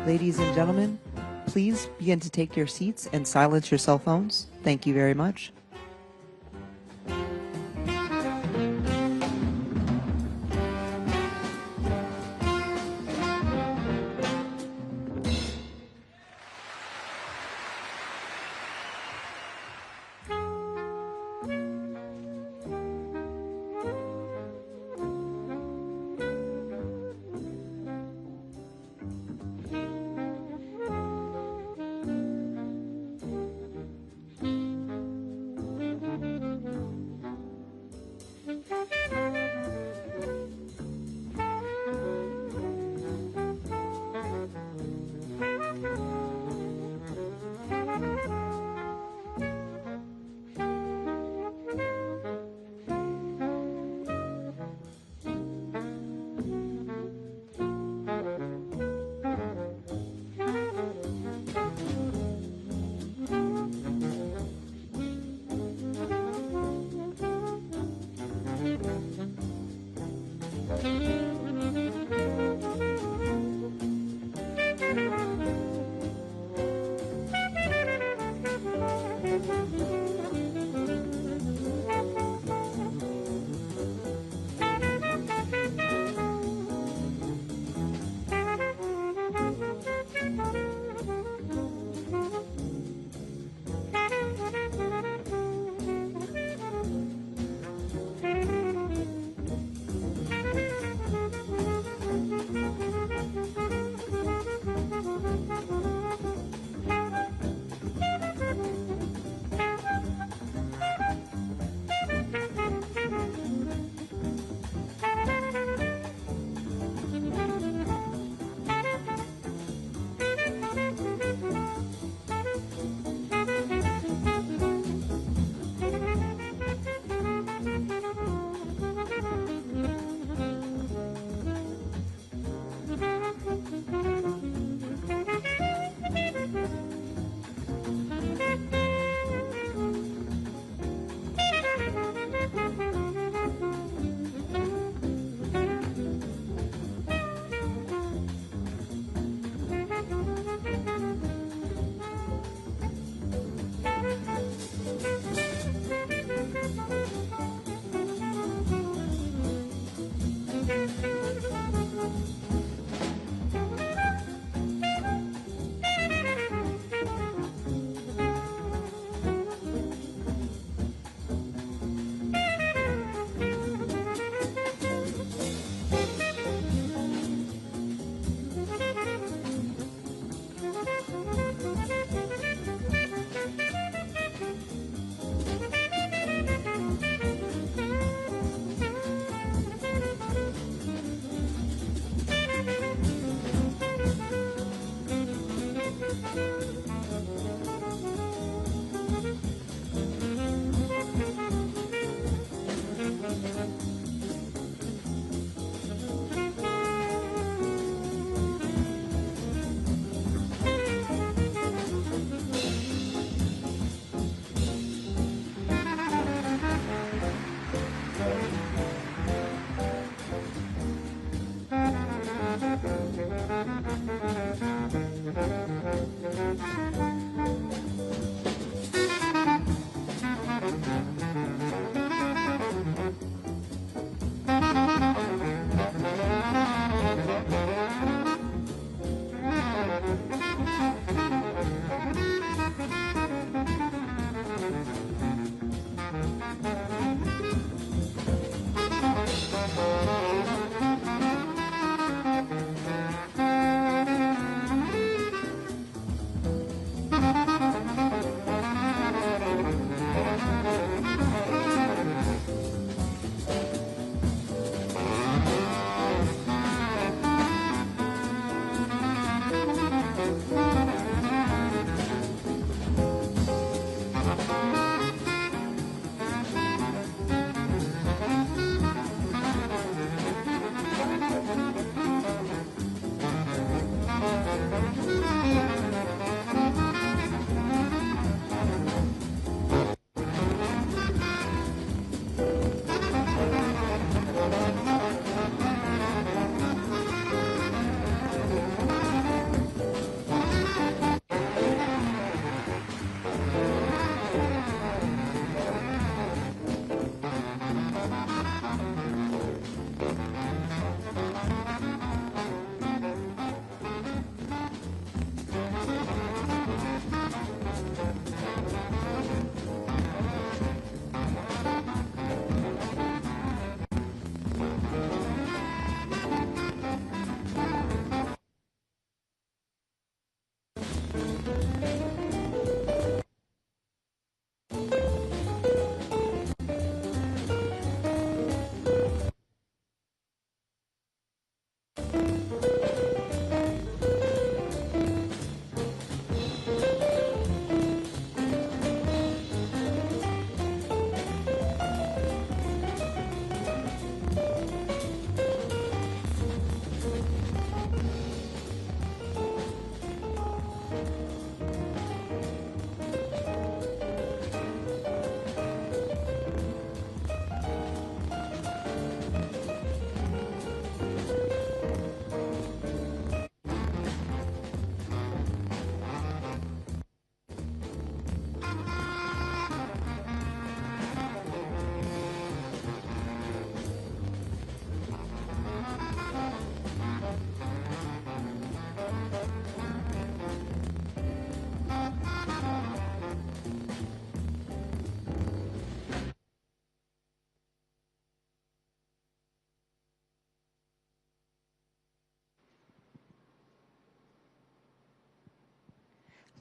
Ladies and gentlemen, please begin to take your seats and silence your cell phones. Thank you very much.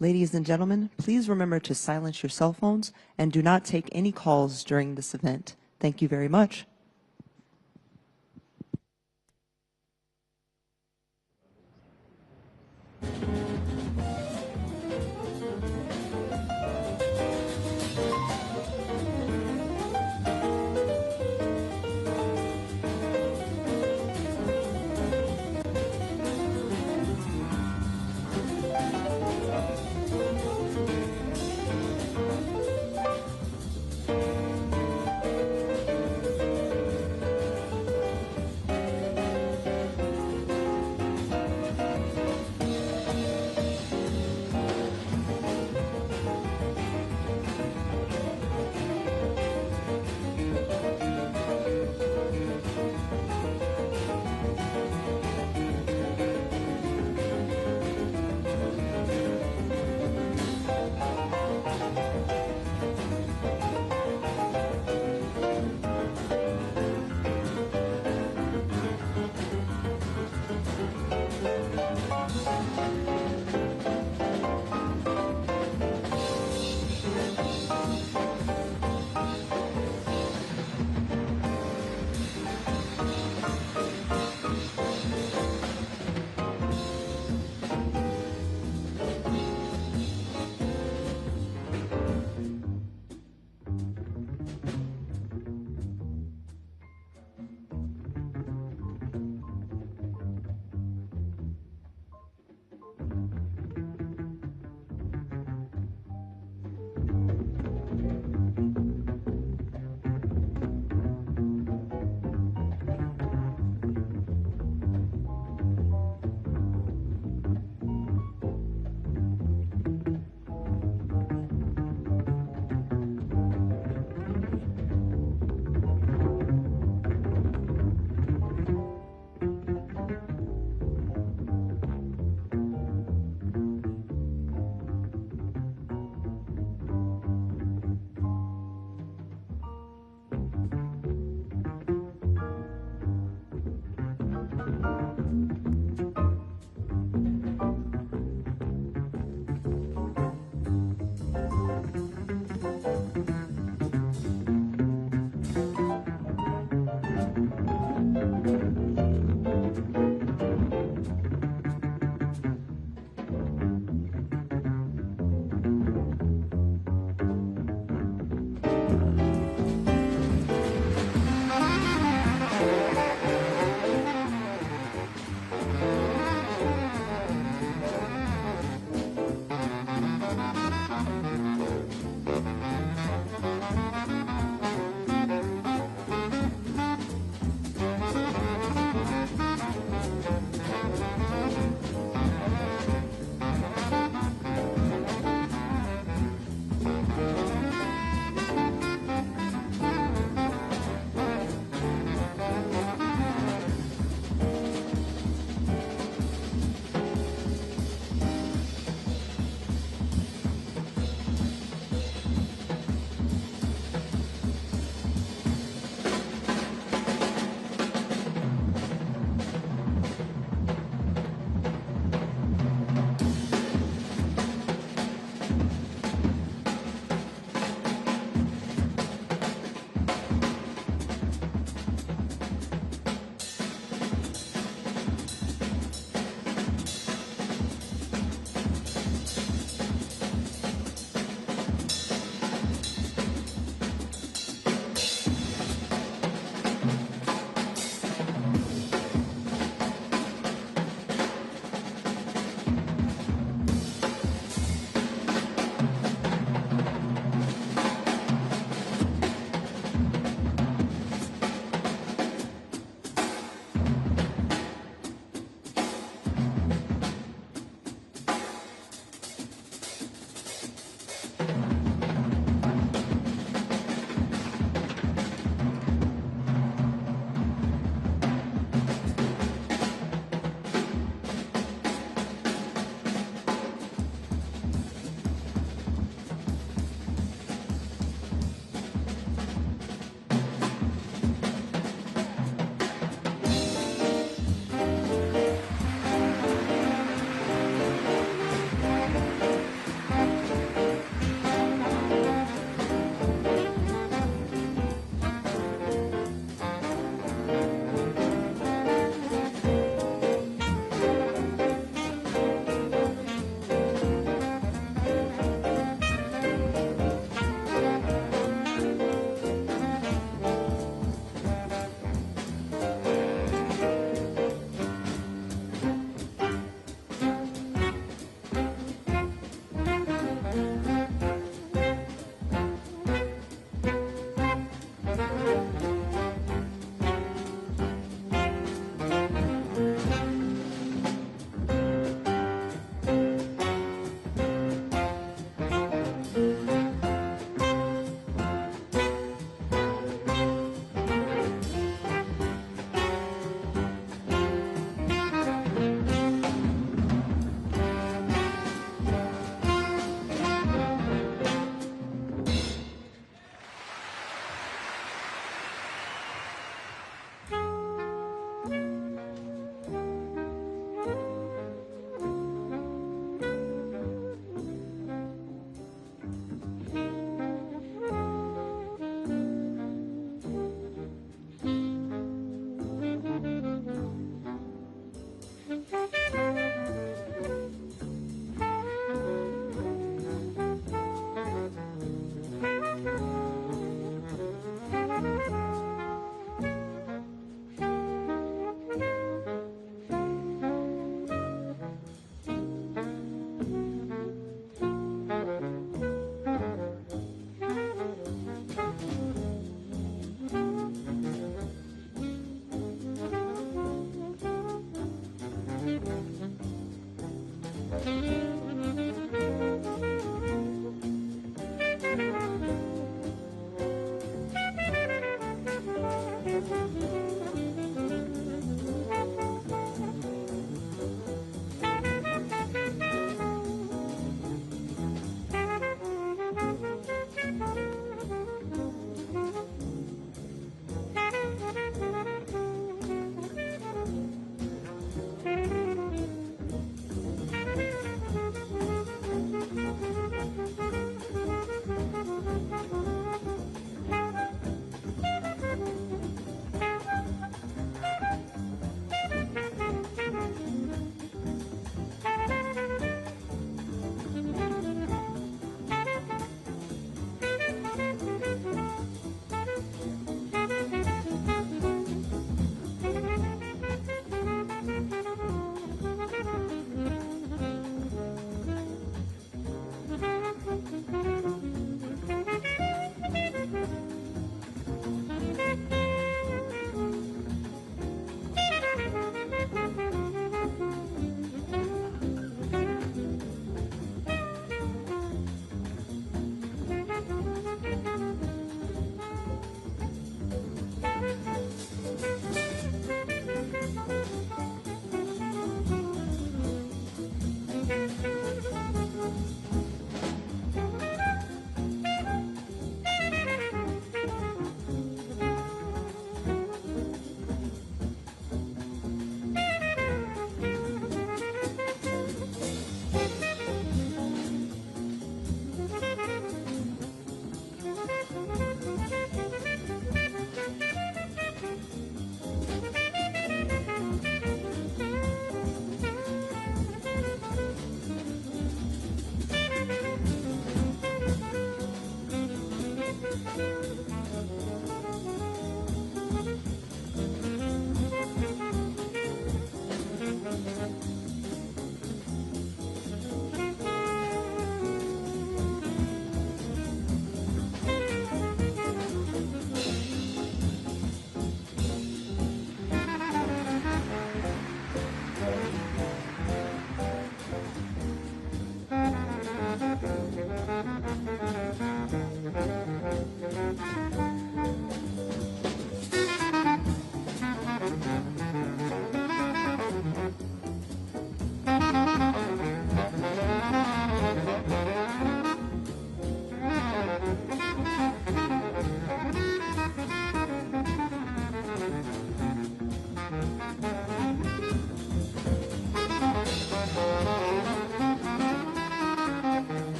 Ladies and gentlemen, please remember to silence your cell phones and do not take any calls during this event. Thank you very much.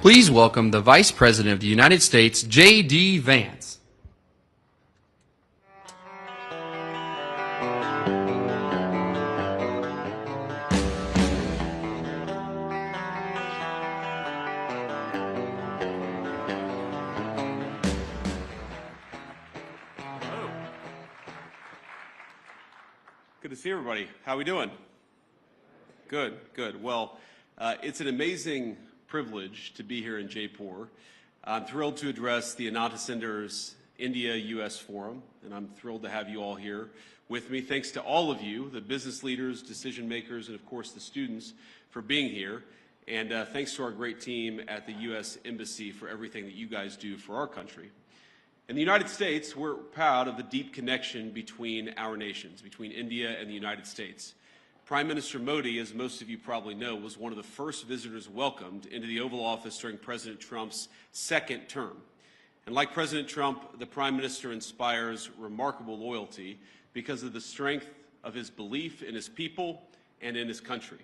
Please welcome the Vice President of the United States, J.D. Vance. Good to see everybody. How are we doing? Good, good. Well, it's an amazing privilege to be here in Jaipur. I'm thrilled to address the Ananta Center's India-U.S. Forum, and I'm thrilled to have you all here with me. Thanks to all of you, the business leaders, decision makers, and of course the students for being here. And thanks to our great team at the U.S. Embassy for everything that you guys do for our country. In the United States, we're proud of the deep connection between our nations, between India and the United States. Prime Minister Modi, as most of you probably know, was one of the first visitors welcomed into the Oval Office during President Trump's second term. And like President Trump, the Prime Minister inspires remarkable loyalty because of the strength of his belief in his people and in his country.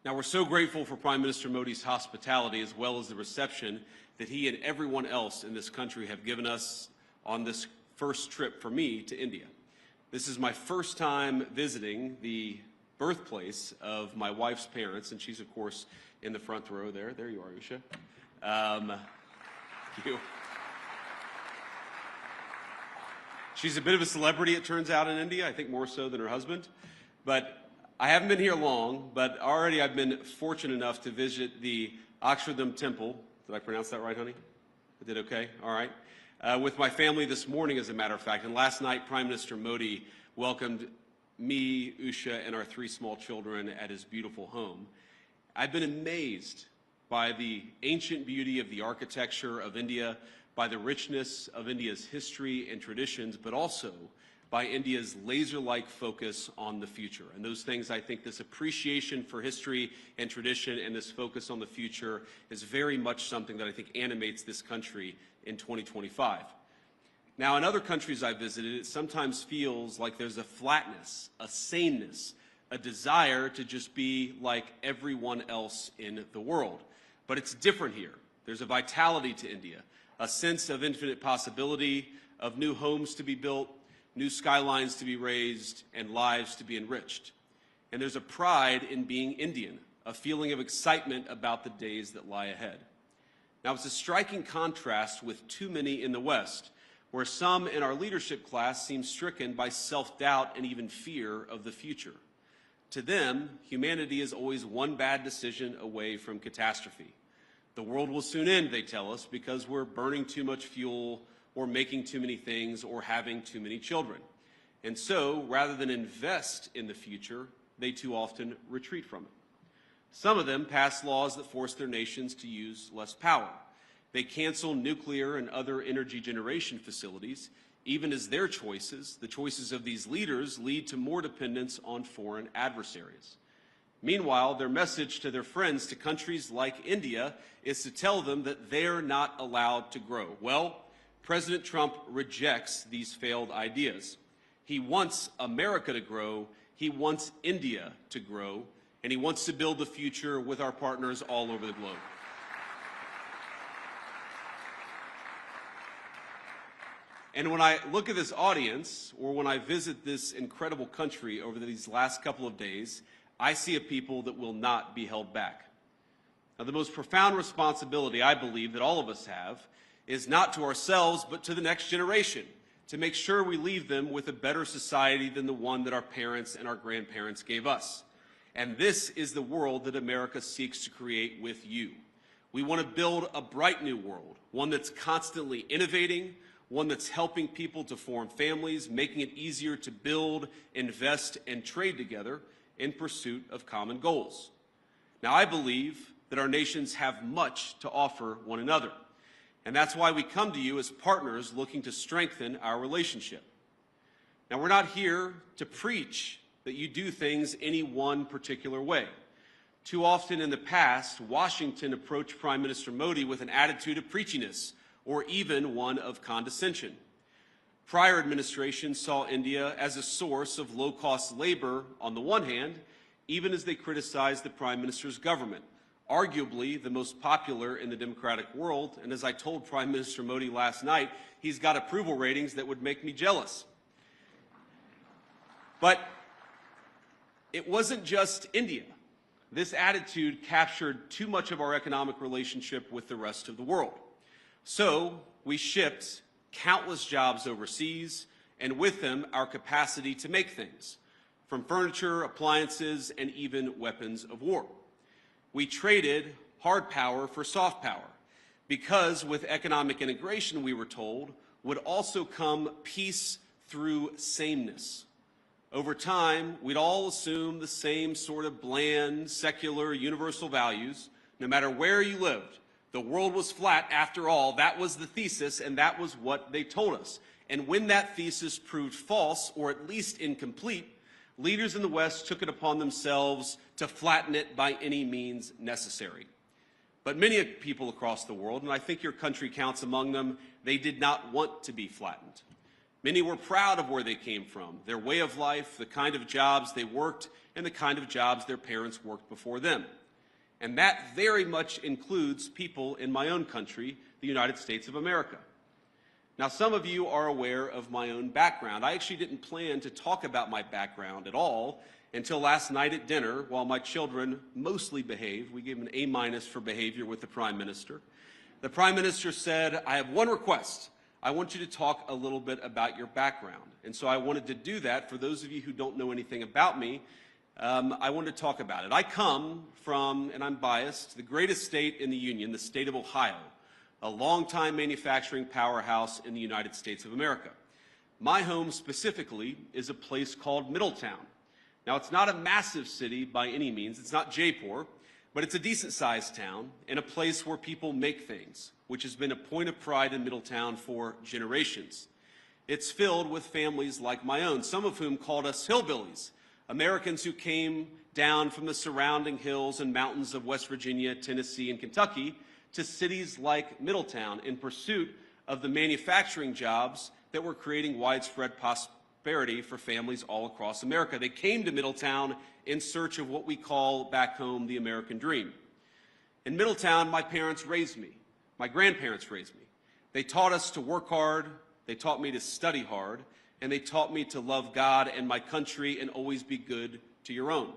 Now, we're so grateful for Prime Minister Modi's hospitality as well as the reception that he and everyone else in this country have given us on this first trip for me to India. This is my first time visiting the birthplace of my wife's parents, and she's, of course, in the front row there. There you are, Usha. Thank you. She's a bit of a celebrity, it turns out, in India, I think more so than her husband. But I haven't been here long, but already I've been fortunate enough to visit the Akshardham Temple. Did I pronounce that right, honey? I did okay? All right. With my family this morning, as a matter of fact. And last night, Prime Minister Modi welcomed me, Usha, and our 3 small children at his beautiful home. I've been amazed by the ancient beauty of the architecture of India, by the richness of India's history and traditions, but also by India's laser-like focus on the future. And those things, I think this appreciation for history and tradition and this focus on the future is very much something that I think animates this country in 2025. Now, in other countries I've visited, it sometimes feels like there's a flatness, a sameness, a desire to just be like everyone else in the world. But it's different here. There's a vitality to India, a sense of infinite possibility, of new homes to be built, new skylines to be raised, and lives to be enriched. And there's a pride in being Indian, a feeling of excitement about the days that lie ahead. Now, it's a striking contrast with too many in the West, where some in our leadership class seem stricken by self-doubt and even fear of the future. To them, humanity is always one bad decision away from catastrophe. The world will soon end, they tell us, because we're burning too much fuel, or making too many things, or having too many children. And so, rather than invest in the future, they too often retreat from it. Some of them pass laws that force their nations to use less power. They cancel nuclear and other energy generation facilities, even as their choices, the choices of these leaders, lead to more dependence on foreign adversaries. Meanwhile, their message to their friends, to countries like India, is to tell them that they're not allowed to grow. Well, President Trump rejects these failed ideas. He wants America to grow, he wants India to grow, and he wants to build the future with our partners all over the globe. And when I look at this audience, or when I visit this incredible country over these last couple of days, I see a people that will not be held back. Now, the most profound responsibility, I believe, that all of us have is not to ourselves, but to the next generation, to make sure we leave them with a better society than the one that our parents and our grandparents gave us. And this is the world that America seeks to create with you. We want to build a bright new world, one that's constantly innovating, one that's helping people to form families, making it easier to build, invest, and trade together in pursuit of common goals. Now, I believe that our nations have much to offer one another, and that's why we come to you as partners looking to strengthen our relationship. Now, we're not here to preach that you do things any one particular way. Too often in the past, Washington approached Prime Minister Modi with an attitude of preachiness, or even one of condescension. Prior administrations saw India as a source of low-cost labor on the one hand, even as they criticized the Prime Minister's government, arguably the most popular in the democratic world, and as I told Prime Minister Modi last night, he's got approval ratings that would make me jealous. But it wasn't just India. This attitude captured too much of our economic relationship with the rest of the world. So we shipped countless jobs overseas, and with them our capacity to make things, from furniture, appliances, and even weapons of war. We traded hard power for soft power, because with economic integration, we were told, would also come peace through sameness. Over time, we'd all assume the same sort of bland, secular, universal values, no matter where you lived. The world was flat after all. That was the thesis, and that was what they told us. And when that thesis proved false, or at least incomplete, leaders in the West took it upon themselves to flatten it by any means necessary. But many people across the world, and I think your country counts among them, they did not want to be flattened. Many were proud of where they came from, their way of life, the kind of jobs they worked, and the kind of jobs their parents worked before them. And that very much includes people in my own country, the United States of America. Now, some of you are aware of my own background. I actually didn't plan to talk about my background at all until last night at dinner, while my children mostly behaved. We gave them an A- for behavior with the Prime Minister. The Prime Minister said, I have one request. I want you to talk a little bit about your background. And so I wanted to do that. For those of you who don't know anything about me, I wanted to talk about it. I come from, and I'm biased, the greatest state in the Union, the state of Ohio, a longtime manufacturing powerhouse in the United States of America. My home specifically is a place called Middletown. Now, it's not a massive city by any means. It's not Jaipur, But it's a decent-sized town and a place where people make things, which has been a point of pride in Middletown for generations. It's filled with families like my own, some of whom called us hillbillies, Americans who came down from the surrounding hills and mountains of West Virginia, Tennessee, and Kentucky to cities like Middletown in pursuit of the manufacturing jobs that were creating widespread prosperity for families all across America. They came to Middletown in search of what we call back home the American dream. In Middletown, my parents raised me. My grandparents raised me. They taught us to work hard, they taught me to study hard, and they taught me to love God and my country and always be good to your own.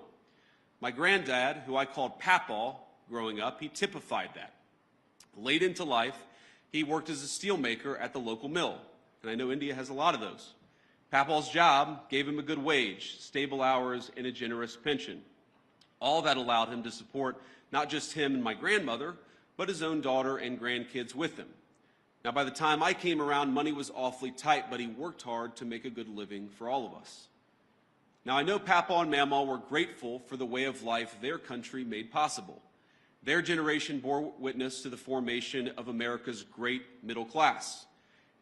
My granddad, who I called Papaw growing up, he typified that. Late into life, he worked as a steelmaker at the local mill, and I know India has a lot of those. Papaw's job gave him a good wage, stable hours, and a generous pension. All that allowed him to support not just him and my grandmother, but his own daughter and grandkids with him. Now, by the time I came around, money was awfully tight, but he worked hard to make a good living for all of us. Now, I know Papaw and Mamaw were grateful for the way of life their country made possible. Their generation bore witness to the formation of America's great middle class.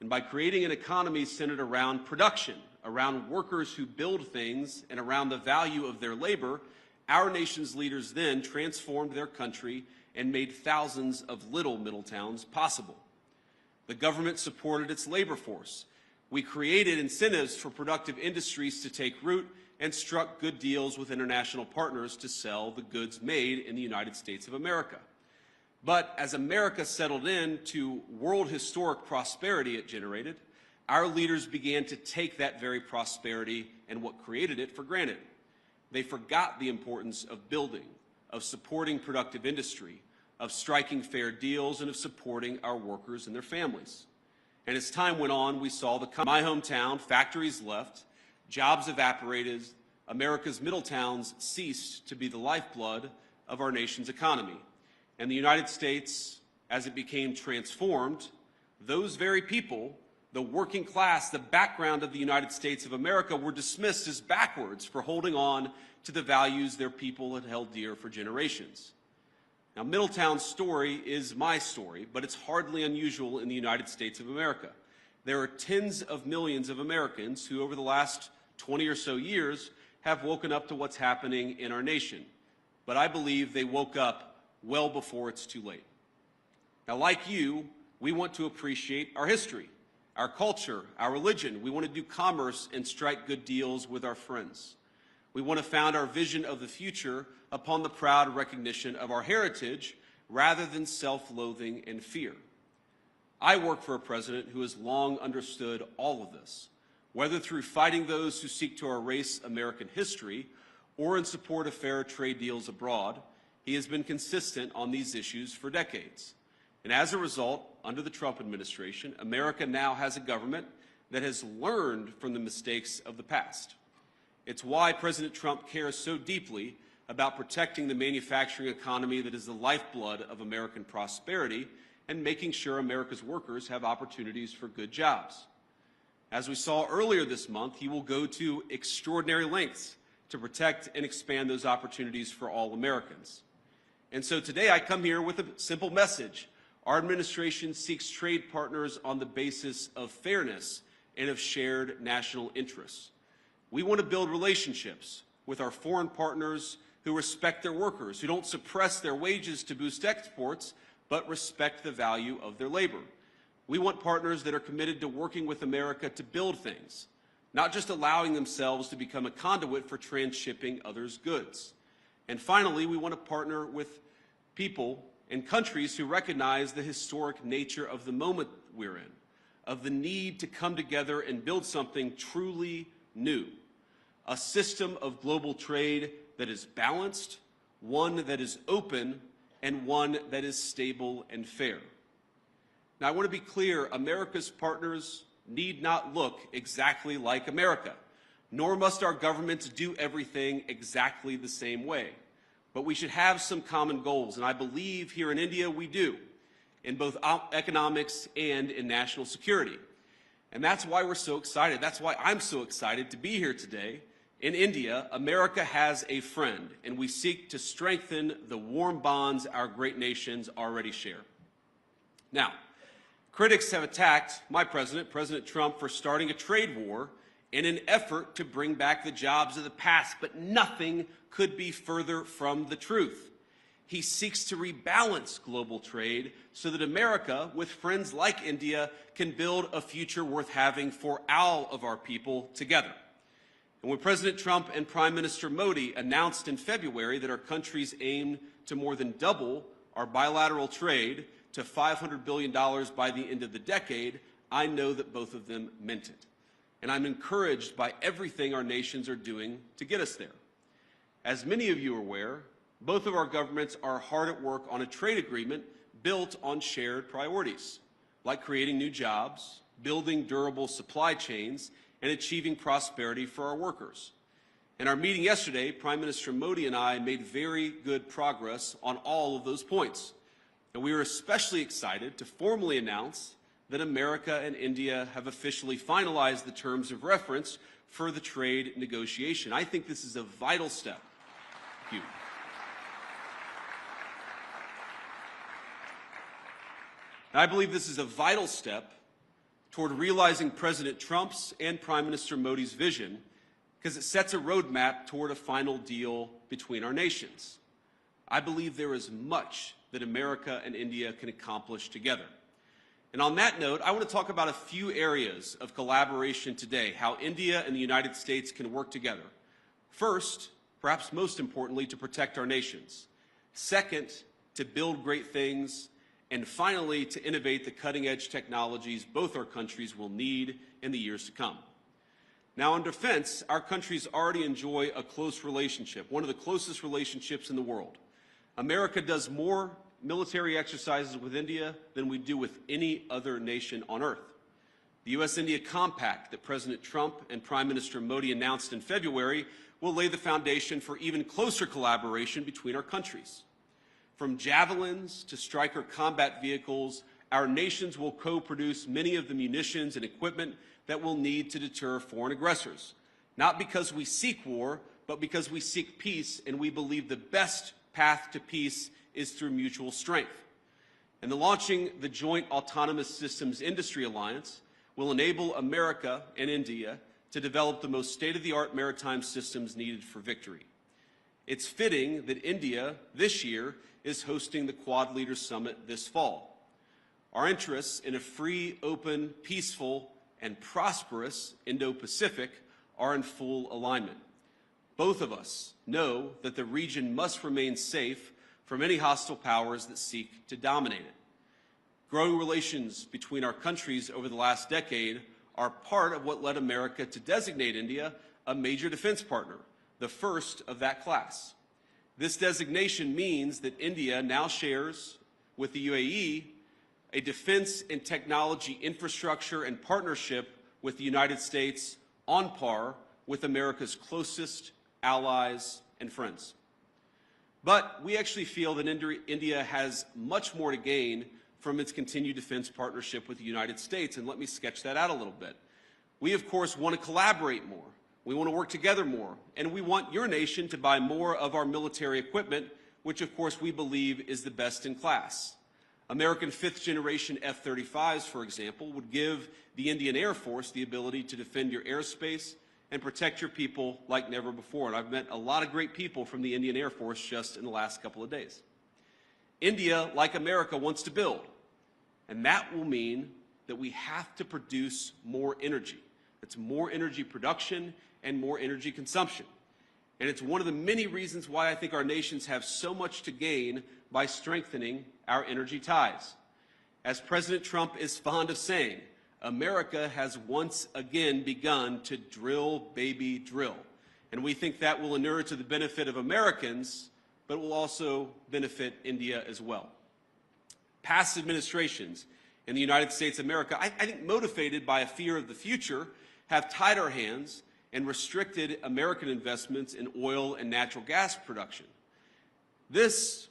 And by creating an economy centered around production, around workers who build things, and around the value of their labor, our nation's leaders then transformed their country and made thousands of little Middletowns possible. The government supported its labor force. We created incentives for productive industries to take root and struck good deals with international partners to sell the goods made in the United States of America. But as America settled into world historic prosperity it generated, our leaders began to take that very prosperity and what created it for granted. They forgot the importance of building, of supporting productive industry, of striking fair deals, and of supporting our workers and their families. And as time went on, we saw my hometown, factories left, jobs evaporated, America's middle towns ceased to be the lifeblood of our nation's economy. And the United States, as it became transformed, those very people, the working class, the background of the United States of America, were dismissed as backwards for holding on to the values their people had held dear for generations. Now, Middletown's story is my story, but it's hardly unusual in the United States of America. There are tens of millions of Americans who, over the last 20 or so years, have woken up to what's happening in our nation. But I believe they woke up well before it's too late. Now, like you, we want to appreciate our history, our culture, our religion. We want to do commerce and strike good deals with our friends. We want to found our vision of the future upon the proud recognition of our heritage rather than self-loathing and fear. I work for a president who has long understood all of this, whether through fighting those who seek to erase American history or in support of fair trade deals abroad. He has been consistent on these issues for decades. And as a result, under the Trump administration, America now has a government that has learned from the mistakes of the past. It's why President Trump cares so deeply about protecting the manufacturing economy that is the lifeblood of American prosperity and making sure America's workers have opportunities for good jobs. As we saw earlier this month, he will go to extraordinary lengths to protect and expand those opportunities for all Americans. And so today I come here with a simple message. Our administration seeks trade partners on the basis of fairness and of shared national interests. We want to build relationships with our foreign partners who respect their workers, who don't suppress their wages to boost exports, but respect the value of their labor. We want partners that are committed to working with America to build things, not just allowing themselves to become a conduit for transshipping others' goods. And finally, we want to partner with people and countries who recognize the historic nature of the moment we're in, of the need to come together and build something truly new, a system of global trade that is balanced, one that is open, and one that is stable and fair. Now, I want to be clear, America's partners need not look exactly like America, nor must our governments do everything exactly the same way. But we should have some common goals, and I believe here in India we do, in both economics and in national security. And that's why we're so excited. That's why I'm so excited to be here today In India, America has a friend, and we seek to strengthen the warm bonds our great nations already share. Now, critics have attacked my president, President Trump, for starting a trade war in an effort to bring back the jobs of the past, but nothing could be further from the truth. He seeks to rebalance global trade so that America, with friends like India, can build a future worth having for all of our people together. And when President Trump and Prime Minister Modi announced in February that our countries aim to more than double our bilateral trade to $500 billion by the end of the decade, I know that both of them meant it. And I'm encouraged by everything our nations are doing to get us there. As many of you are aware, both of our governments are hard at work on a trade agreement built on shared priorities, like creating new jobs, building durable supply chains, and achieving prosperity for our workers. In our meeting yesterday, Prime Minister Modi and I made very good progress on all of those points. And we are especially excited to formally announce that America and India have officially finalized the terms of reference for the trade negotiation. I think this is a vital step. Thank you. I believe this is a vital step toward realizing President Trump's and Prime Minister Modi's vision, because it sets a roadmap toward a final deal between our nations. I believe there is much that America and India can accomplish together. And on that note, I want to talk about a few areas of collaboration today, how India and the United States can work together. First, perhaps most importantly, to protect our nations. Second, to build great things. And finally, to innovate the cutting-edge technologies both our countries will need in the years to come. Now, on defense, our countries already enjoy a close relationship, one of the closest relationships in the world. America does more military exercises with India than we do with any other nation on earth. The U.S.-India Compact that President Trump and Prime Minister Modi announced in February will lay the foundation for even closer collaboration between our countries. From javelins to Stryker combat vehicles, our nations will co-produce many of the munitions and equipment that we'll need to deter foreign aggressors. Not because we seek war, but because we seek peace, and we believe the best path to peace is through mutual strength. And the launching the Joint Autonomous Systems Industry Alliance will enable America and India to develop the most state-of-the-art maritime systems needed for victory. It's fitting that India, this year, is hosting the Quad Leaders Summit this fall. Our interests in a free, open, peaceful, and prosperous Indo-Pacific are in full alignment. Both of us know that the region must remain safe from any hostile powers that seek to dominate it. Growing relations between our countries over the last decade are part of what led America to designate India a major defense partner, the first of that class. This designation means that India now shares with the UAE a defense and technology infrastructure and partnership with the United States on par with America's closest allies and friends. But we actually feel that India has much more to gain from its continued defense partnership with the United States, and let me sketch that out a little bit. We, of course, want to collaborate more. We want to work together more, and we want your nation to buy more of our military equipment, which of course we believe is the best in class. American fifth-generation F-35s, for example, would give the Indian Air Force the ability to defend your airspace and protect your people like never before. And I've met a lot of great people from the Indian Air Force just in the last couple of days. India, like America, wants to build, and that will mean that we have to produce more energy. It's more energy production and more energy consumption. And it's one of the many reasons why I think our nations have so much to gain by strengthening our energy ties. As President Trump is fond of saying, America has once again begun to drill, baby, drill. And we think that will inure to the benefit of Americans, but will also benefit India as well. Past administrations in the United States of America, I think motivated by a fear of the future, have tied our hands and restricted American investments in oil and natural gas production. This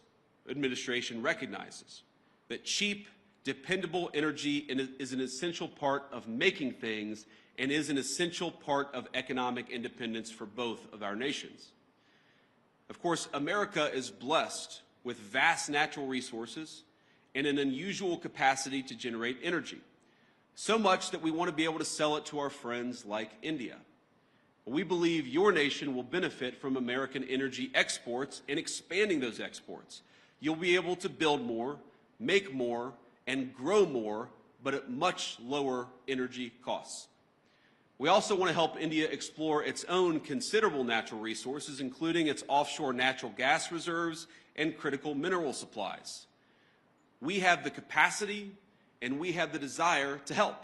administration recognizes that cheap Dependable energy is an essential part of making things and is an essential part of economic independence for both of our nations. Of course, America is blessed with vast natural resources and an unusual capacity to generate energy, so much that we want to be able to sell it to our friends like India. We believe your nation will benefit from American energy exports and expanding those exports. You'll be able to build more, make more, and grow more, but at much lower energy costs. We also want to help India explore its own considerable natural resources, including its offshore natural gas reserves and critical mineral supplies. We have the capacity and we have the desire to help.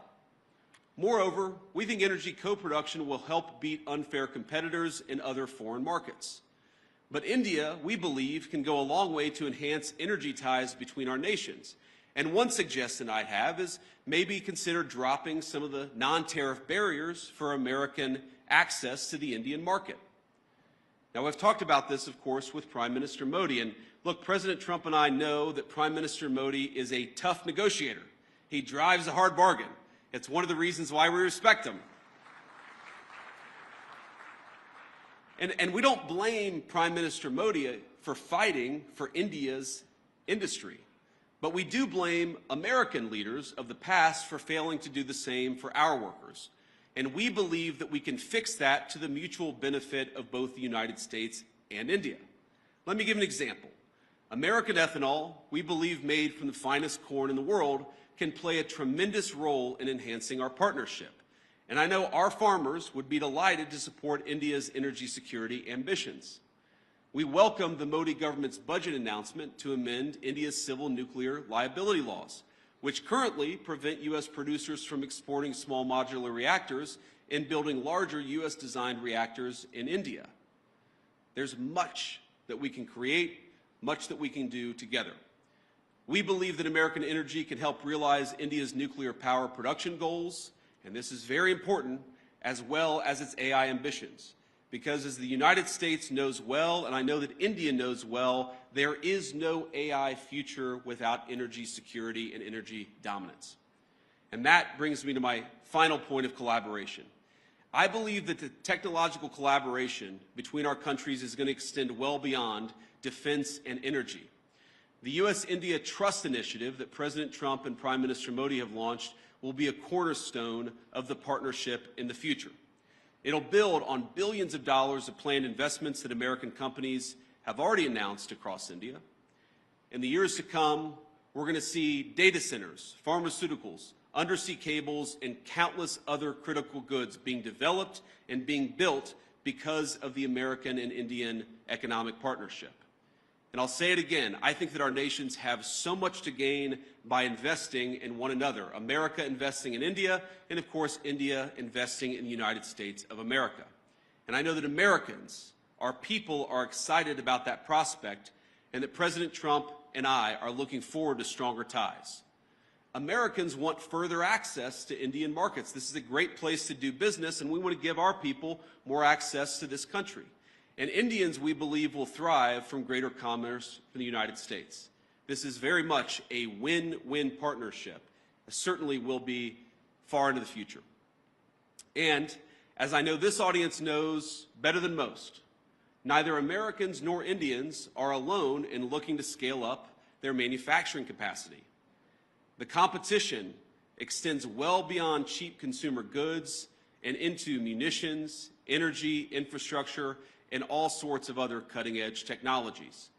Moreover, we think energy co-production will help beat unfair competitors in other foreign markets. But India, we believe, can go a long way to enhance energy ties between our nations. And one suggestion I have is maybe consider dropping some of the non-tariff barriers for American access to the Indian market. Now, I've talked about this, of course, with Prime Minister Modi. And look, President Trump and I know that Prime Minister Modi is a tough negotiator. He drives a hard bargain. It's one of the reasons why we respect him. And we don't blame Prime Minister Modi for fighting for India's industry. But we do blame American leaders of the past for failing to do the same for our workers. And we believe that we can fix that to the mutual benefit of both the United States and India. Let me give an example. American ethanol, we believe made from the finest corn in the world, can play a tremendous role in enhancing our partnership. And I know our farmers would be delighted to support India's energy security ambitions. We welcome the Modi government's budget announcement to amend India's civil nuclear liability laws, which currently prevent U.S. producers from exporting small modular reactors and building larger U.S.-designed reactors in India. There's much that we can create, much that we can do together. We believe that American energy can help realize India's nuclear power production goals, and this is very important, as well as its AI ambitions. Because as the United States knows well, and I know that India knows well, there is no AI future without energy security and energy dominance. And that brings me to my final point of collaboration. I believe that the technological collaboration between our countries is going to extend well beyond defense and energy. The U.S.-India Trust Initiative that President Trump and Prime Minister Modi have launched will be a cornerstone of the partnership in the future. It'll build on billions of dollars of planned investments that American companies have already announced across India. In the years to come, we're going to see data centers, pharmaceuticals, undersea cables, and countless other critical goods being developed and being built because of the American and Indian economic partnership. And I'll say it again, I think that our nations have so much to gain by investing in one another. America investing in India, and of course, India investing in the United States of America. And I know that Americans, our people, are excited about that prospect, and that President Trump and I are looking forward to stronger ties. Americans want further access to Indian markets. This is a great place to do business, and we want to give our people more access to this country. And Indians, we believe, will thrive from greater commerce from the United States. This is very much a win-win partnership. It certainly will be far into the future. And as I know this audience knows better than most, neither Americans nor Indians are alone in looking to scale up their manufacturing capacity. The competition extends well beyond cheap consumer goods and into munitions, energy, infrastructure, and all sorts of other cutting-edge technologies.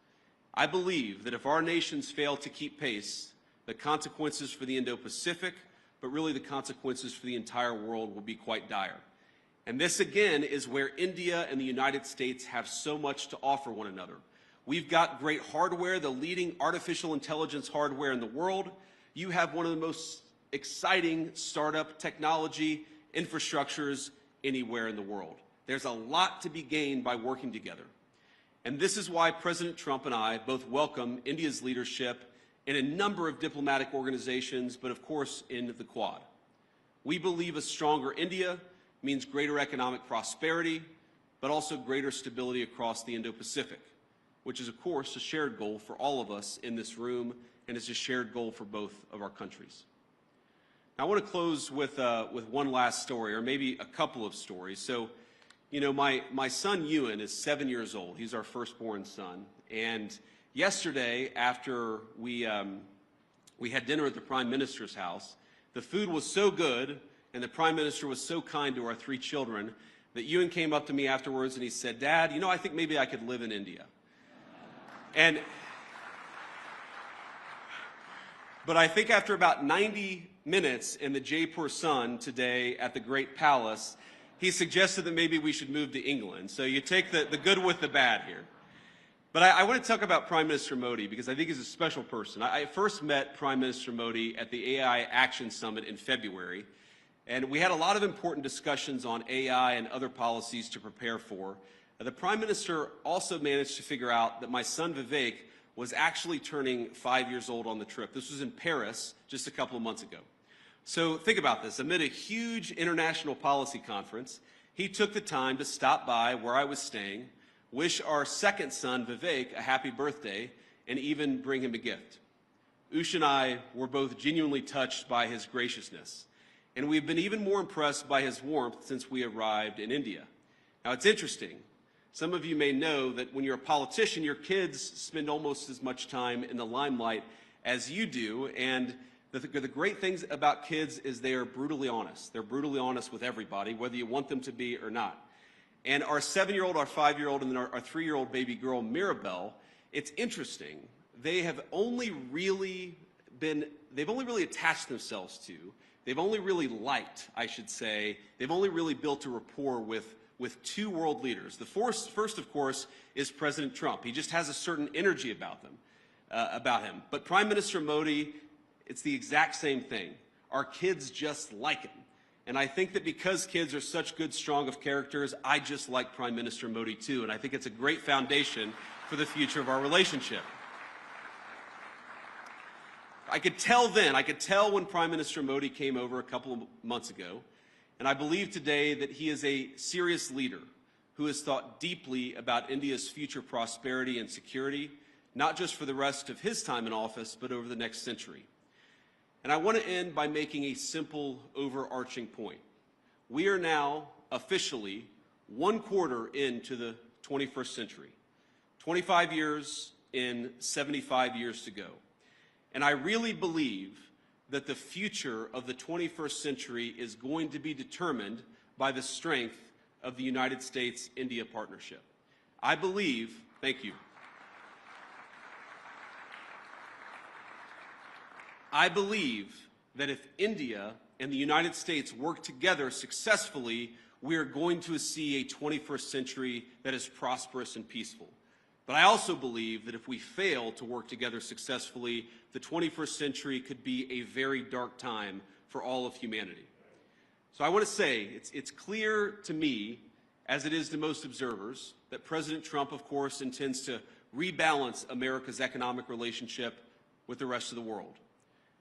I believe that if our nations fail to keep pace, the consequences for the Indo-Pacific, but really the consequences for the entire world, will be quite dire. And this, again, is where India and the United States have so much to offer one another. We've got great hardware, the leading artificial intelligence hardware in the world. You have one of the most exciting startup technology infrastructures anywhere in the world. There's a lot to be gained by working together. And this is why President Trump and I both welcome India's leadership in a number of diplomatic organizations, but of course in the Quad. We believe a stronger India means greater economic prosperity, but also greater stability across the Indo-Pacific. which is, of course, a shared goal for all of us in this room, and is a shared goal for both of our countries. Now, I want to close with one last story, or maybe a couple of stories. So, you know, my son Ewan is 7 years old. He's our firstborn son. And yesterday, after we had dinner at the Prime Minister's house, the food was so good, and the Prime Minister was so kind to our 3 children, that Ewan came up to me afterwards and he said, "Dad, you know, I think maybe I could live in India." But I think after about 90 minutes in the Jaipur sun today at the Great Palace, he suggested that maybe we should move to England. So you take the good with the bad here. But I want to talk about Prime Minister Modi because I think he's a special person. I first met Prime Minister Modi at the AI Action Summit in February, and we had a lot of important discussions on AI and other policies to prepare for. The Prime Minister also managed to figure out that my son Vivek was actually turning 5 years old on the trip. This was in Paris just a couple of months ago. So think about this. Amid a huge international policy conference, he took the time to stop by where I was staying, wish our second son, Vivek, a happy birthday, and even bring him a gift. Ush and I were both genuinely touched by his graciousness, and we've been even more impressed by his warmth since we arrived in India. Now, it's interesting. Some of you may know that when you're a politician, your kids spend almost as much time in the limelight as you do, and the great things about kids is they are brutally honest. They're brutally honest with everybody, whether you want them to be or not. And our 7-year-old, our 5-year-old, and then our 3-year-old baby girl, Mirabelle, it's interesting. They've only really attached themselves to, they've only really liked, I should say, they've only really built a rapport with 2 world leaders. The first, of course, is President Trump. He just has a certain energy about him. But Prime Minister Modi, it's the exact same thing. Our kids just like him. And I think that because kids are such good, strong of characters, I just like Prime Minister Modi too. And I think it's a great foundation for the future of our relationship. I could tell when Prime Minister Modi came over a couple of months ago, and I believe today that he is a serious leader who has thought deeply about India's future prosperity and security, not just for the rest of his time in office, but over the next century. And I want to end by making a simple, overarching point. We are now officially 1/4 into the 21st century, 25 years in 75 years to go. And I really believe that the future of the 21st century is going to be determined by the strength of the United States-India partnership. I believe, thank you. I believe that if India and the United States work together successfully, we are going to see a 21st century that is prosperous and peaceful. But I also believe that if we fail to work together successfully, the 21st century could be a very dark time for all of humanity. So I want to say, it's clear to me, as it is to most observers, that President Trump, of course, intends to rebalance America's economic relationship with the rest of the world.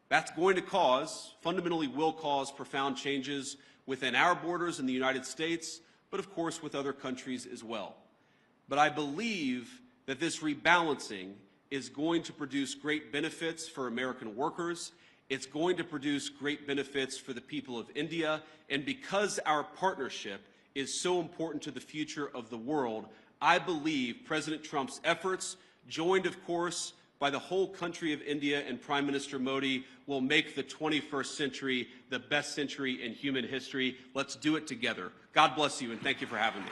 That's going to fundamentally will cause profound changes within our borders in the United States, but of course with other countries as well. But I believe that this rebalancing is going to produce great benefits for American workers. It's going to produce great benefits for the people of India. And because our partnership is so important to the future of the world, I believe President Trump's efforts, joined, of course, by the whole country of India and Prime Minister Modi, will make the 21st century the best century in human history. Let's do it together. God bless you, and thank you for having me.